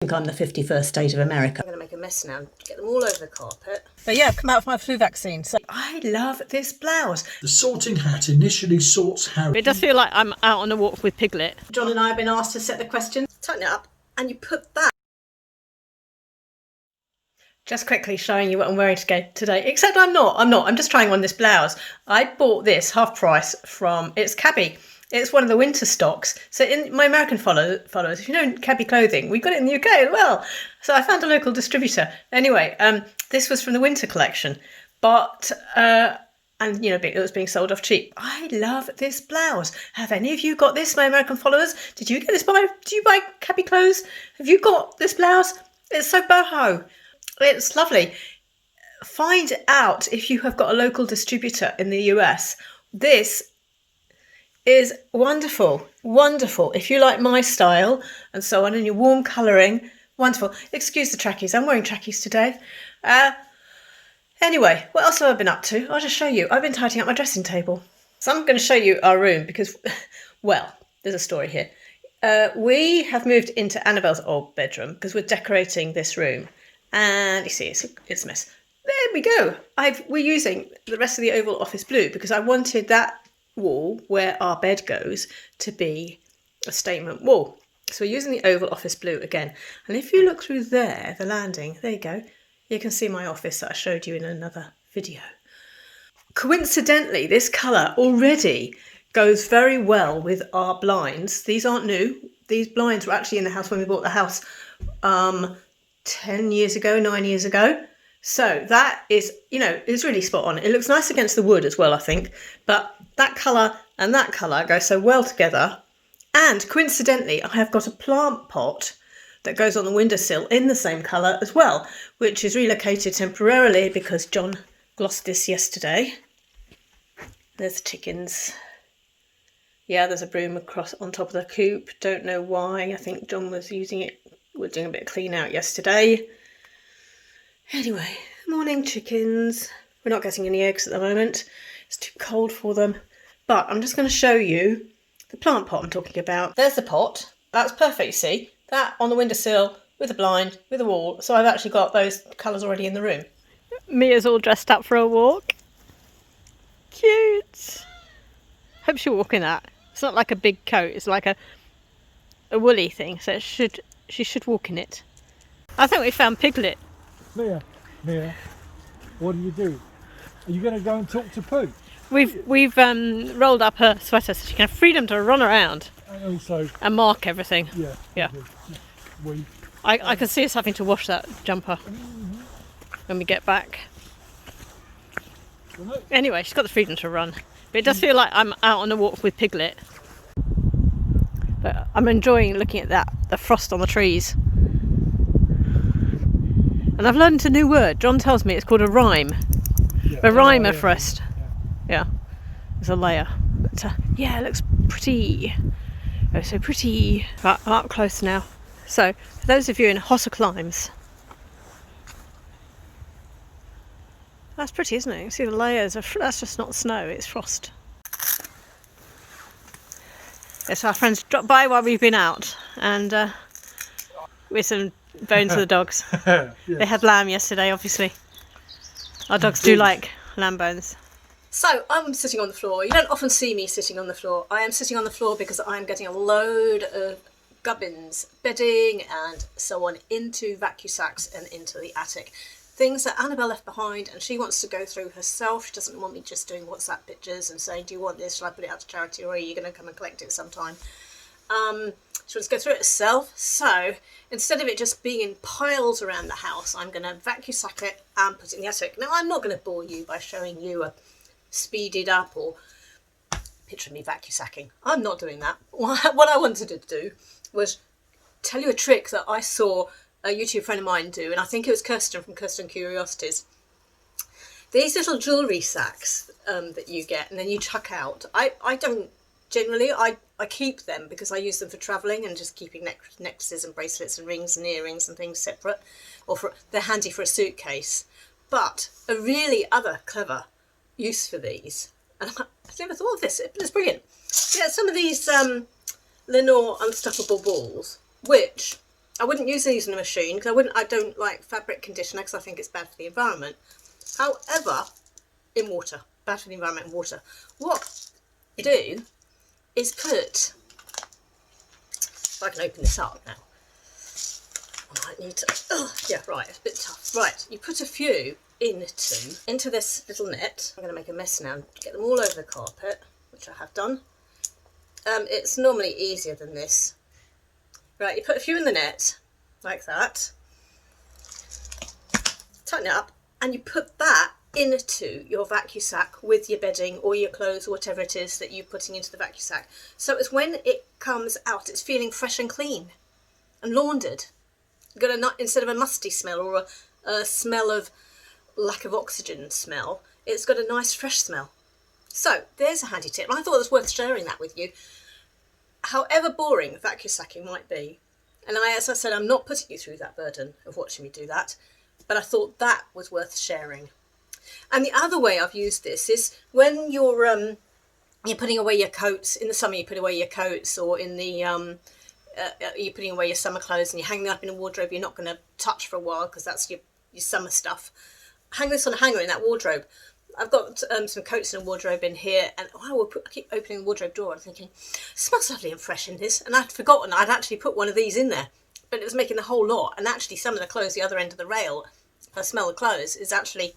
I think I'm the 51st state of America. I'm going to make a mess now, get them all over the carpet. But yeah, I've come out for my flu vaccine, so I love this blouse. The sorting hat initially sorts Harry. It does feel like I'm out on a walk with Piglet. John and I have been asked to set the question. Tighten it up and you put that. Just quickly showing you what I'm wearing today, except I'm not, I'm just trying on this blouse. I bought this half price from, it's CABI. It's one of the winter stocks. So in my American followers, if you know CABI clothing, we got it in the UK as well. So I found a local distributor. Anyway, this was from the winter collection, but, and you know, it was being sold off cheap. I love this blouse. Have any of you got this, my American followers? Did you get this do you buy CABI clothes? Have you got this blouse? It's so boho. It's lovely. Find out if you have got a local distributor in the US. This is wonderful, wonderful. If you like my style and so on, and your warm colouring, wonderful. Excuse the trackies, I'm wearing trackies today. Anyway, what else have I been up to? I'll just show you. I've been tidying up my dressing table. So I'm going to show you our room because, well, there's a story here. We have moved into Annabelle's old bedroom because we're decorating this room. And you see, it's a mess. There we go. We're using the rest of the Oval Office blue because I wanted that wall where our bed goes to be a statement wall. So we're using the Oval Office blue again. And if you look through there, the landing, there you go. You can see my office that I showed you in another video. Coincidentally, this colour already goes very well with our blinds. These aren't new. These blinds were actually in the house when we bought the house 10 years ago, 9 years ago. So that is, you know, it's really spot on. It looks nice against the wood as well, I think. But that colour and that colour go so well together. And coincidentally, I have got a plant pot that goes on the windowsill in the same colour as well, which is relocated temporarily because John glossed this yesterday. There's the chickens. Yeah, there's a broom across on top of the coop. Don't know why. I think John was using it. We're doing a bit of clean out yesterday. Anyway, morning chickens. We're not getting any eggs at the moment. It's too cold for them. But I'm just going to show you the plant pot I'm talking about. There's the pot. That's perfect, you see. That on the windowsill, with a blind, with a wall. So I've actually got those colours already in the room. Mia's all dressed up for a walk. Cute. Hope she'll walk in that. It's not like a big coat. It's like a woolly thing. So she should walk in it. I think we found Piglet. Mia, what do you do? Are you going to go and talk to Pooh? We've rolled up her sweater so she can have freedom to run around And also, and mark everything. yeah. I can see us having to wash that jumper when we get back. Anyway, she's got the freedom to run. But it does feel like I'm out on a walk with Piglet. But I'm enjoying looking at that, the frost on the trees. And I've learned a new word. John tells me it's called a rime. Yeah, A rhymer frost. Yeah. There's a layer. But yeah, it looks pretty. Oh, so pretty. Right, I'm up close now. So, for those of you in hotter climes, that's pretty, isn't it? You can see the layers of, that's just not snow, it's frost. Yes, our friends dropped by while we've been out, and with some bones for the dogs. Yes. They had lamb yesterday, obviously. Our dogs do like lamb bones. So I'm sitting on the floor. You don't often see me sitting on the floor. I am sitting on the floor because I'm getting a load of gubbins, bedding and so on into vacuum sacks and into the attic. Things that Annabelle left behind and she wants to go through herself. She doesn't want me just doing WhatsApp pictures and saying, do you want this? Shall I put it out to charity or are you going to come and collect it sometime? She wants to go through it herself. So instead of it just being in piles around the house, I'm going to vacuum sack it and put it in the attic. Now, I'm not going to bore you by showing you a speeded up or picture me vacuum sacking. I'm not doing that. What I wanted to do was tell you a trick that I saw a YouTube friend of mine do, and I think it was Kirsten from Kirsten Curiosities. These little jewellery sacks that you get and then you chuck out, I don't generally, I keep them because I use them for travelling and just keeping necklaces and bracelets and rings and earrings and things separate, or they're handy for a suitcase. But a really other clever use for these, and I've never thought of this, it's brilliant. Yeah, some of these Lenore unstuffable balls, which I wouldn't use these in a machine because I don't like fabric conditioner because I think it's bad for the environment. However, in water, bad for the environment in water. What you do is put, if I can open this up now. I might need to, yeah, right, it's a bit tough. Right, you put a few into this little net. I'm going to make a mess now and get them all over the carpet, which I have done. It's normally easier than this. Right, you put a few in the net, like that. Tighten it up, and you put that into your vacuum sack with your bedding or your clothes or whatever it is that you're putting into the vacuum sack. So it's when it comes out, it's feeling fresh and clean and laundered. You've got instead of a musty smell or a smell of lack of oxygen smell, it's got a nice fresh smell. So there's a handy tip. I thought it was worth sharing that with you. However boring vacuum sacking might be, and as I said, I'm not putting you through that burden of watching me do that, but I thought that was worth sharing. And the other way I've used this is when you're putting away your coats in the summer. You put away your coats, or in the you're putting away your summer clothes, and you hang them up in a wardrobe you're not going to touch for a while because that's your summer stuff. Hang this on a hanger in that wardrobe. I've got some coats in a wardrobe in here, and I keep opening the wardrobe door and thinking, smells lovely and fresh in this, and I'd forgotten I'd actually put one of these in there, but it was making the whole lot, and actually some of the clothes the other end of the rail, if I smell the clothes, is actually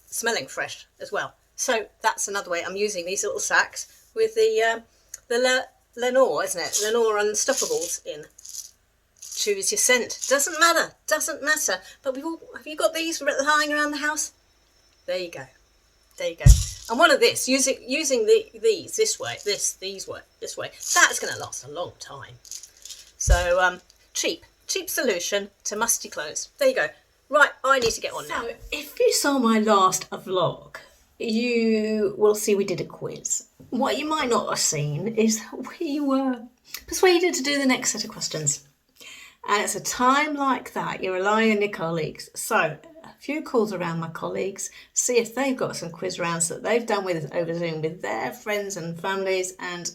smelling fresh as well. So that's another way I'm using these little sacks with the Lenore, isn't it? Lenore Unstoppables in. Choose your scent. Doesn't matter. But have you got these lying around the house? There you go. And one of using these this way, this way, that's going to last a long time. So cheap solution to musty clothes. There you go. Right, I need to get on now. So if you saw my last vlog, you will see we did a quiz. What you might not have seen is we were persuaded to do the next set of questions. And it's a time like that, you're relying on your colleagues. So a few calls around my colleagues, see if they've got some quiz rounds that they've done over Zoom with their friends and families, and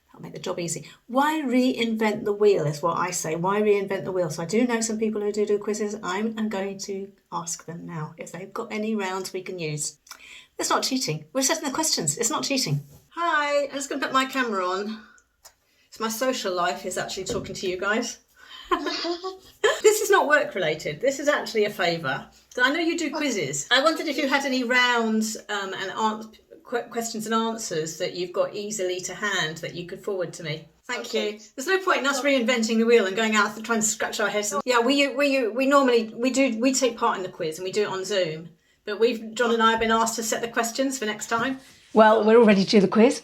that'll make the job easy. Why reinvent the wheel is what I say. Why reinvent the wheel? So I do know some people who do quizzes. I'm going to ask them now if they've got any rounds we can use. It's not cheating. We're setting the questions. It's not cheating. Hi, I'm just going to put my camera on. So my social life is actually talking to you guys. This is not work related. This is actually a favour. So I know you do quizzes. I wondered if you had any rounds and questions and answers that you've got easily to hand that you could forward to me. Thank you. There's no point in us reinventing the wheel and going out and trying to scratch our heads. Yeah, we normally take part in the quiz and we do it on Zoom. But John and I have been asked to set the questions for next time. Well, we're all ready to do the quiz.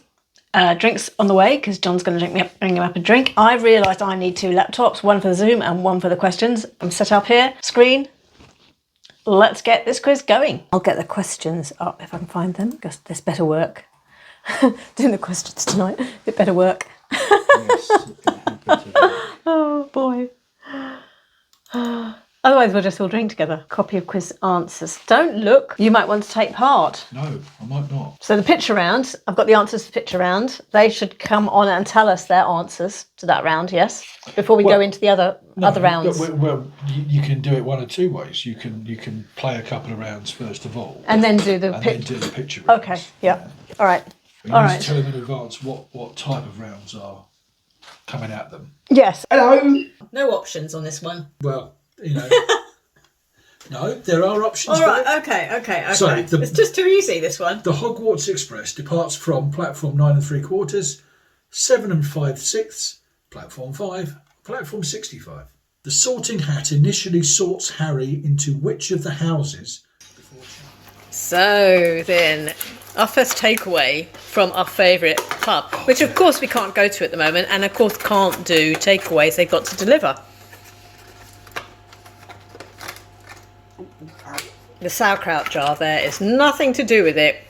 Drinks on the way because John's going to bring him up a drink. I've realised I need 2 laptops, one for the Zoom and one for the questions. I'm set up here. Screen. Let's get this quiz going. I'll get the questions up if I can find them because this better work. Doing the questions tonight. It better work. Yes, oh boy. Otherwise we'll just all drink together. Copy of quiz answers. Don't look. You might want to take part. No, I might not. So the picture round, I've got the answers to the picture round. They should come on and tell us their answers to that round, yes? Before we go into the other rounds. Well, you can do it one of 2 ways. You can play a couple of rounds first of all. And then do the picture rounds. Okay, yeah. All right. But you need to tell them in advance what type of rounds are coming at them. Yes. Hello. No options on this one. Well, you know. No, there are options. All right, okay. So it's just too easy, this one. The Hogwarts Express departs from platform 9 3/4, 7 5/6, platform 5, platform 65. The Sorting Hat initially sorts Harry into which of the houses before... So then, our first takeaway from our favourite pub, which of course we can't go to at the moment, and of course can't do takeaways, they've got to deliver. The sauerkraut jar there is nothing to do with it.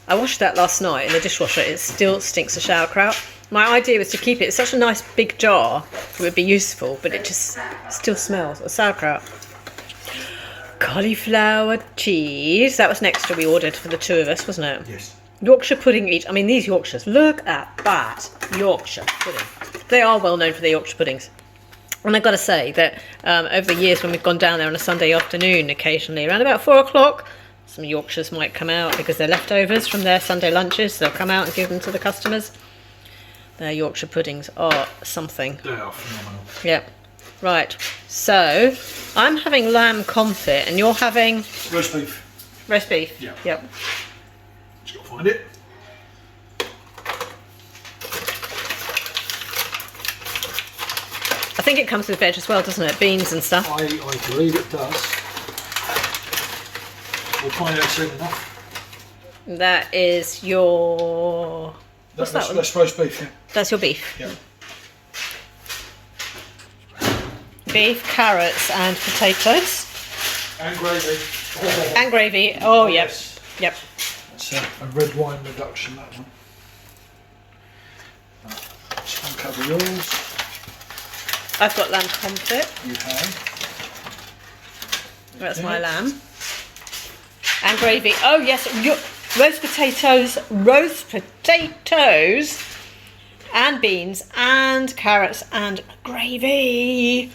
I washed that last night in the dishwasher. It still stinks of sauerkraut. My idea was to keep it. It's such a nice big jar. It would be useful, but it just still smells of sauerkraut. Cauliflower cheese. That was an extra we ordered for the 2 of us, wasn't it? Yes. Yorkshire pudding each. I mean, these Yorkshires. Look at that. Yorkshire pudding. They are well known for their Yorkshire puddings. And I've got to say that over the years when we've gone down there on a Sunday afternoon, occasionally around about 4 o'clock, some Yorkshires might come out because they're leftovers from their Sunday lunches. They'll come out and give them to the customers. Their Yorkshire puddings are something. They are phenomenal. Yep. Right. So I'm having lamb confit, and you're having Roast beef. roast beef. Yeah. Yep. Just got to find it. I think it comes with veg as well, doesn't it? Beans and stuff. I believe it does. We'll find out soon enough. That is your. What's that one? That's roast beef, yeah. That's your beef. Yeah. Beef, carrots, and potatoes. And gravy. Oh, And gravy. Oh, yep. yes. Yep. That's a red wine reduction, that one. Just uncover yours. I've got lamb confit. You have. That's my lamb. And gravy. Oh, yes. Roast potatoes, and beans, and carrots, and gravy.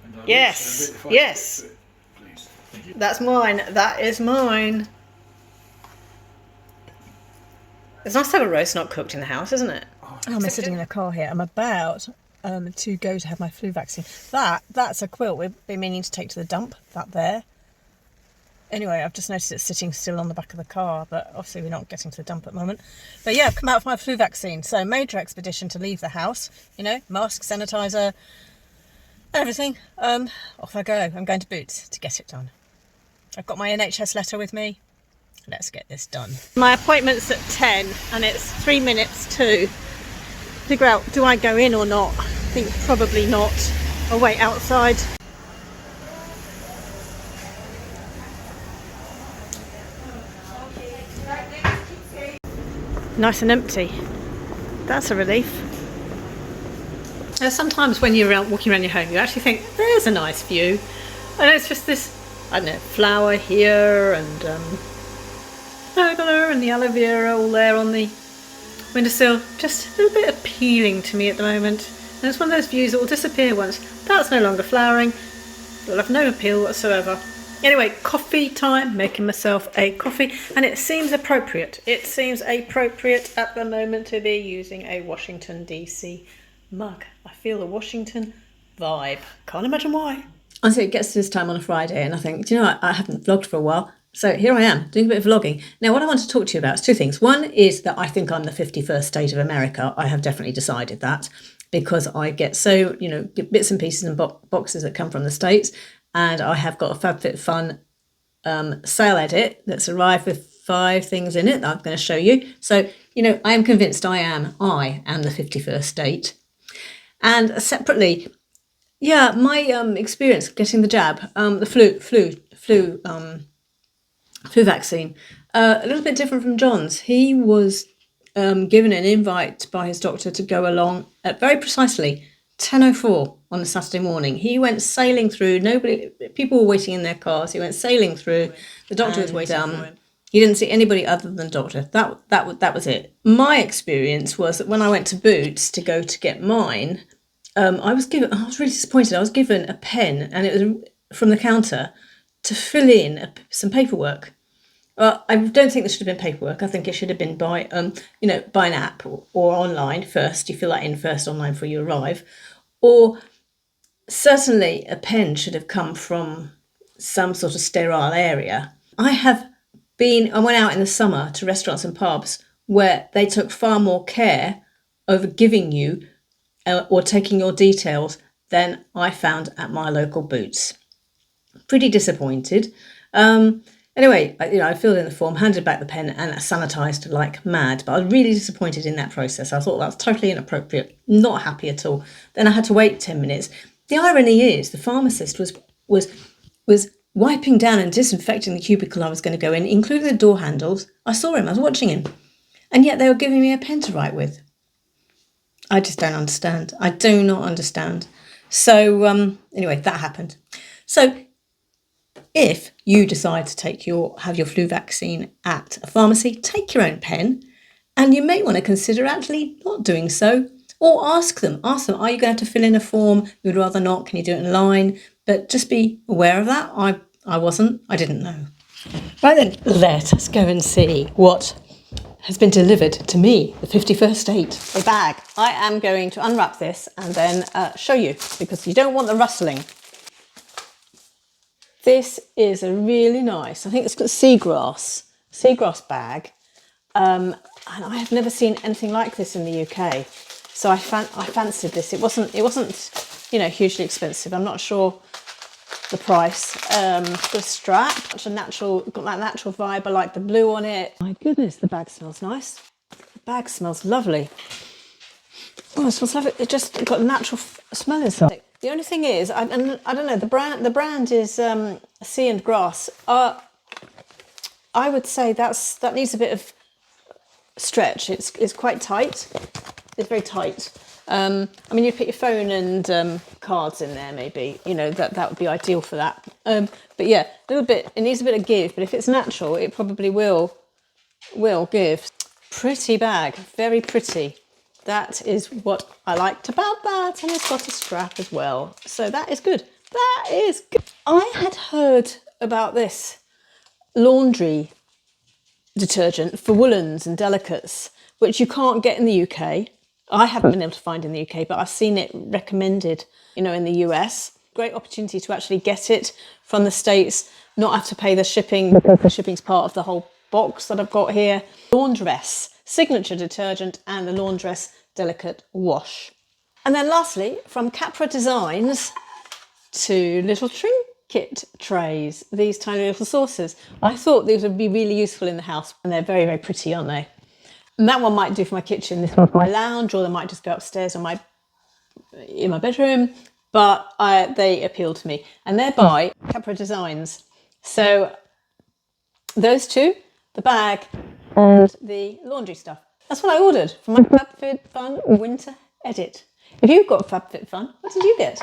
And I'll Yes, also have it if I yes. fit, please. Thank you. That's mine. That is mine. It's nice to have a roast not cooked in the house, isn't it? I'm sitting in a car here. I'm about to go to have my flu vaccine. That's a quilt we've been meaning to take to the dump. That there. Anyway, I've just noticed it's sitting still on the back of the car, but obviously we're not getting to the dump at the moment. But yeah, I've come out for my flu vaccine. So major expedition to leave the house. You know, mask, sanitizer, everything. Off I go. I'm going to Boots to get it done. I've got my NHS letter with me. Let's get this done. My appointment's at 10 and it's 3 minutes to figure out, do I go in or not? I think probably not. I'll wait outside. Nice and empty. That's a relief. Sometimes when you're walking around your home, you actually think, there's a nice view. And it's just this, I don't know, flower here and pergola and the aloe vera all there on the windowsill. Just a little bit appealing to me at the moment. And it's one of those views that will disappear once that's no longer flowering. It'll have no appeal whatsoever. Anyway, coffee time, making myself a coffee, and it seems appropriate. It seems appropriate at the moment to be using a Washington DC mug. I feel the Washington vibe. Can't imagine why. Honestly, it gets to this time on a Friday and I think, do you know what? I haven't vlogged for a while. So here I am doing a bit of vlogging. Now, what I want to talk to you about is two things. One is that I think I'm the 51st state of America. I have definitely decided that because I get so, bits and pieces and boxes that come from the States. And I have got a FABFITFUN sale edit that's arrived with 5 things in it that I'm going to show you. So, I am convinced I am the 51st state. And separately, yeah, my experience getting the jab, the flu vaccine, a little bit different from John's. He was given an invite by his doctor to go along at very precisely 10:04 on a Saturday morning. He went sailing through. People were waiting in their cars. He went sailing through. The doctor was waiting for him. He didn't see anybody other than the doctor. That was it. My experience was that when I went to Boots to go to get mine, I was really disappointed. I was given a pen, and it was from the counter to fill in some paperwork. Well, I don't think there should have been paperwork. I think it should have been by an app or online first. You fill that in first online before you arrive. Or certainly a pen should have come from some sort of sterile area. I went out in the summer to restaurants and pubs where they took far more care over giving you or taking your details than I found at my local Boots. Pretty disappointed. Anyway, I filled in the form, handed back the pen, and sanitised like mad. But I was really disappointed in that process. I thought that was totally inappropriate. Not happy at all. Then I had to wait 10 minutes. The irony is, the pharmacist was wiping down and disinfecting the cubicle I was going to go in, including the door handles. I saw him. I was watching him, and yet they were giving me a pen to write with. I just don't understand. I do not understand. So anyway, that happened. So if you decide to have your flu vaccine at a pharmacy, take your own pen, and you may want to consider actually not doing so Or ask them, are you going to have to fill in a form? You would rather not, can you do it online? But just be aware of that. I wasn't, I didn't know. Right then, let us go and see what has been delivered to me, the 51st date. A bag. I am going to unwrap this and then show you, because you don't want the rustling. This is a really nice, I think it's got seagrass bag. And I have never seen anything like this in the UK. So I fancied this. It wasn't, you know, hugely expensive. I'm not sure the price. Got a strap, got that natural vibe. I like the blue on it. My goodness, the bag smells nice. The bag smells lovely. Oh, it smells lovely. It just got a natural smell inside. The only thing is, I don't know, the brand is Sea and Grass. I would say that needs a bit of stretch. It's quite tight. It's very tight. I mean, you put your phone and cards in there, maybe. You know, that would be ideal for that. But yeah, a little bit. It needs a bit of give. But if it's natural, it probably will give. Pretty bag, very pretty. That is what I liked about that, and it's got a strap as well. So that is good. That is good. I had heard about this laundry detergent for woolens and delicates, which you can't get in the UK. I haven't been able to find in the UK, but I've seen it recommended, you know, in the US. Great opportunity to actually get it from the States, not have to pay the shipping, because the shipping's part of the whole box that I've got here. Laundress signature detergent and the Laundress delicate wash. And then lastly, from Capra Designs, 2 little trinket trays, these tiny little saucers. I thought these would be really useful in the house, and they're very, very pretty, aren't they? And that one might do for my kitchen, this one's for my lounge, or they might just go upstairs in my bedroom, but they appeal to me. And they're by Capra Designs. So those 2, the bag and the laundry stuff. That's what I ordered for my FABFITFUN winter edit. If you've got FABFITFUN, what did you get?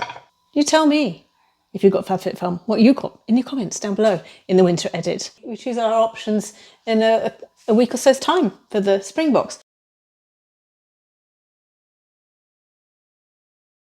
You tell me if you've got FABFITFUN, what you got in your comments down below in the winter edit. We choose our options in a week or so's time for the spring box.